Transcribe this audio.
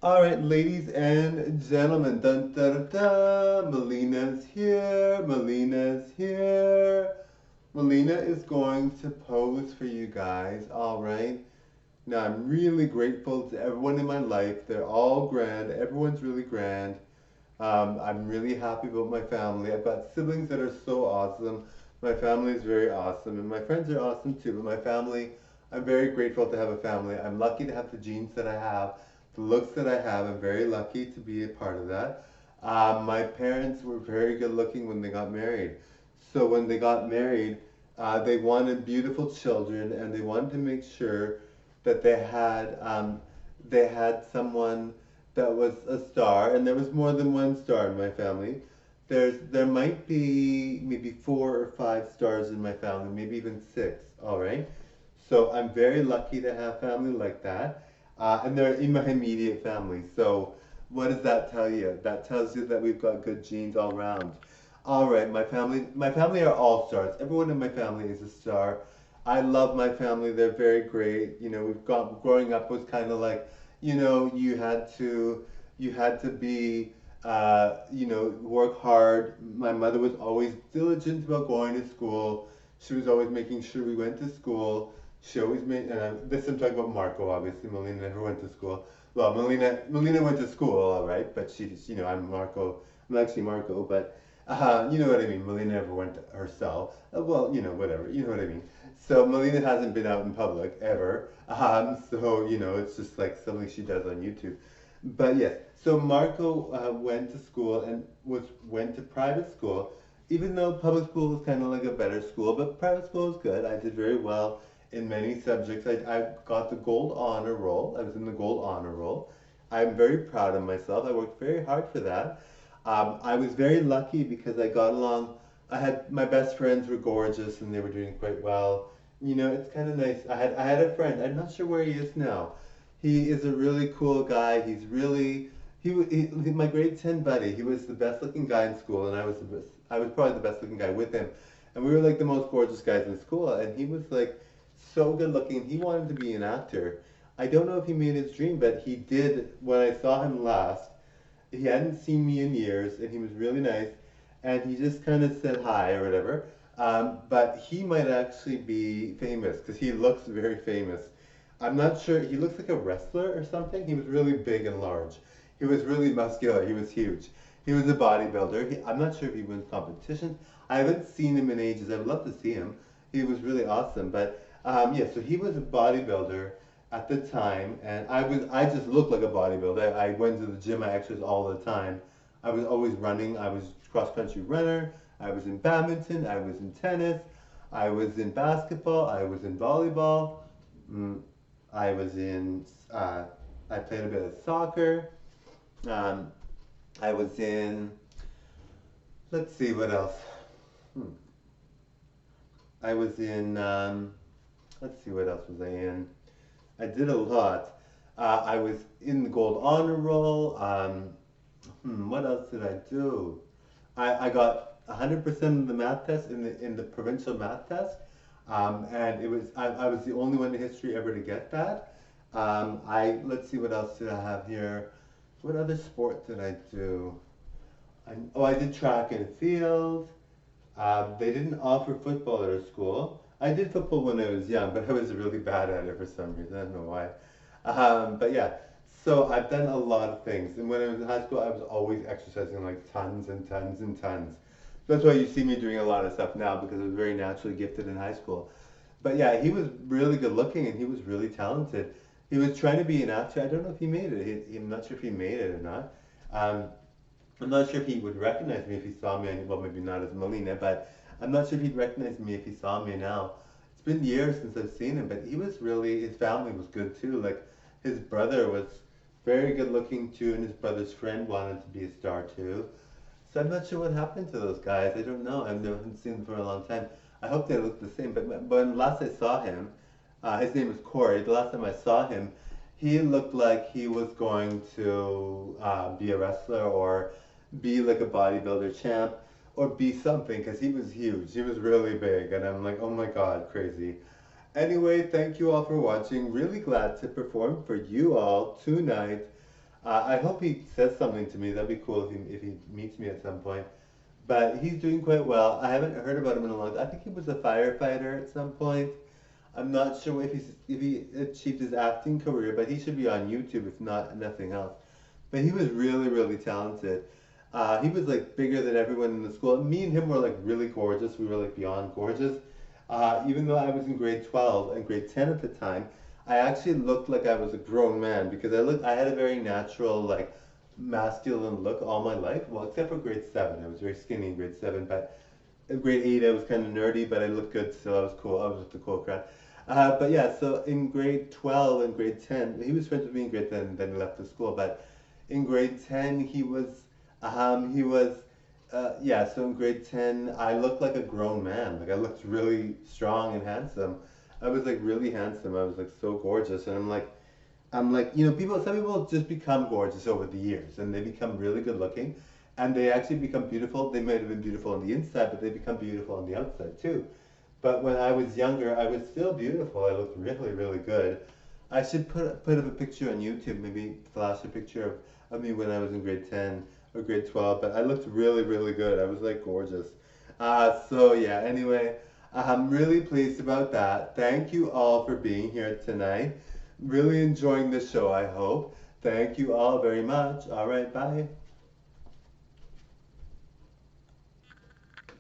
All right, ladies and gentlemen, dun dun dun, Milena's here. Milena's here. Mileena is going to pose for you guys. All right. Now I'm really grateful to everyone in my life. They're all grand. Everyone's really grand. I'm really happy about my family. I've got siblings that are so awesome. My family is very awesome, and my friends are awesome too. But my family, I'm very grateful to have a family. I'm lucky to have the genes that I have, the looks that I have. I'm very lucky to be a part of that. My parents were very good looking when they got married. So when they got married, they wanted beautiful children, and they wanted to make sure that they had someone that was a star, and there was more than one star in my family. There might be maybe 4 or 5 stars in my family, maybe even six. All right, so I'm very lucky to have family like that, and they're in my immediate family. So what does that tell you? That tells you that we've got good genes all around. All right, my family are all stars. Everyone in my family is a star. I love my family. They're very great. We've got growing up was kind of like, you had to be, work hard. My mother was always diligent about going to school. She was always making sure we went to school. She always made, and this I'm talking about Marco, obviously. Mileena never went to school. Well, Mileena went to school, all right, but I'm Marco. I'm actually Marco, but you know what I mean. Mileena never went herself. Well, whatever. You know what I mean. So Mileena hasn't been out in public ever. So it's just like something she does on YouTube. But yes, so Marco went to school and went to private school, even though public school was kind of like a better school, but private school was good. I did very well in many subjects. I got the gold honor roll. I was in the gold honor roll. I'm very proud of myself. I worked very hard for that. I was very lucky because I got along. I had my best friends were gorgeous and they were doing quite well. It's kind of nice. I had a friend. I'm not sure where he is now. He is a really cool guy. He's really my grade 10 buddy. He was the best looking guy in school, and I was probably the best looking guy with him. And we were like the most gorgeous guys in school. And he was like so good looking. He wanted to be an actor. I don't know if he made his dream, but he did. When I saw him last, he hadn't seen me in years, and he was really nice. And he just kind of said hi or whatever. But he might actually be famous because he looks very famous. I'm not sure. He looks like a wrestler or something. He was really big and large. He was really muscular. He was huge. He was a bodybuilder. I'm not sure if he wins competitions. I haven't seen him in ages. I'd love to see him. He was really awesome. But yeah, so he was a bodybuilder at the time, and I just looked like a bodybuilder. I went to the gym. I exercised all the time. I was always running. I was cross country runner. I was in badminton. I was in tennis. I was in basketball. I was in volleyball. Mm, I was in. I played a bit of soccer. Um, I was in. Let's see what else. Hmm. I was in. Let's see what else was I in. I did a lot. I was in the gold honor roll. What else did I do? I got 100% of the math test in the provincial math test, and I was the only one in history ever to get that. I Let's see what else did I have here. What other sport did I do? I did track and field. They didn't offer football at our school. I did football when I was young, but I was really bad at it for some reason. I don't know why. But yeah, so I've done a lot of things. And when I was in high school, I was always exercising like tons and tons and tons. That's why you see me doing a lot of stuff now because I was very naturally gifted in high school. But yeah, he was really good looking and he was really talented. He was trying to be an actor. I don't know if he made it. I'm not sure if he made it or not. Um, I'm not sure if he would recognize me if he saw me. Well, maybe not as Mileena, but I'm not sure if he'd recognize me if he saw me now. It's been years since I've seen him, but his family was good too. Like his brother was very good looking too, and his brother's friend wanted to be a star too. So I'm not sure what happened to those guys. I don't know. I've never seen them for a long time. I hope they look the same. But when last I saw him, his name is Corey. The last time I saw him, he looked like he was going to be a wrestler or be like a bodybuilder champ or be something because he was huge. He was really big, and I'm like, oh my god, crazy. Anyway, thank you all for watching. Really glad to perform for you all tonight. I hope he says something to me. That'd be cool if he meets me at some point. But he's doing quite well. I haven't heard about him in a long time. I think he was a firefighter at some point. I'm not sure if he achieved his acting career, but he should be on YouTube if not nothing else. But he was really, really talented. He was like bigger than everyone in the school. Me and him were like really gorgeous. We were like beyond gorgeous. Even though I was in grade 12 and grade 10 at the time, I actually looked like I was a grown man because I had a very natural like masculine look all my life. Well, except for grade 7, I was very skinny in grade 7. But in grade 8, I was kind of nerdy, but I looked good, so I was cool. I was with the cool crowd. But yeah, so in grade 12 and grade 10, he was friends with me in grade 10, and then he left the school. But in grade 10, he was, yeah, so in grade 10, I looked like a grown man. Like, I looked really strong and handsome. I was like really handsome. I was like so gorgeous. And I'm like, some people just become gorgeous over the years and they become really good looking and they actually become beautiful. They might have been beautiful on the inside, but they become beautiful on the outside too. But when I was younger, I was still beautiful. I looked really, really good. I should put up a picture on YouTube, maybe flash a picture of me when I was in grade 10 or grade 12, but I looked really, really good. I was like gorgeous. So yeah, anyway, I'm really pleased about that. Thank you all for being here tonight. Really enjoying the show, I hope. Thank you all very much. All right, bye.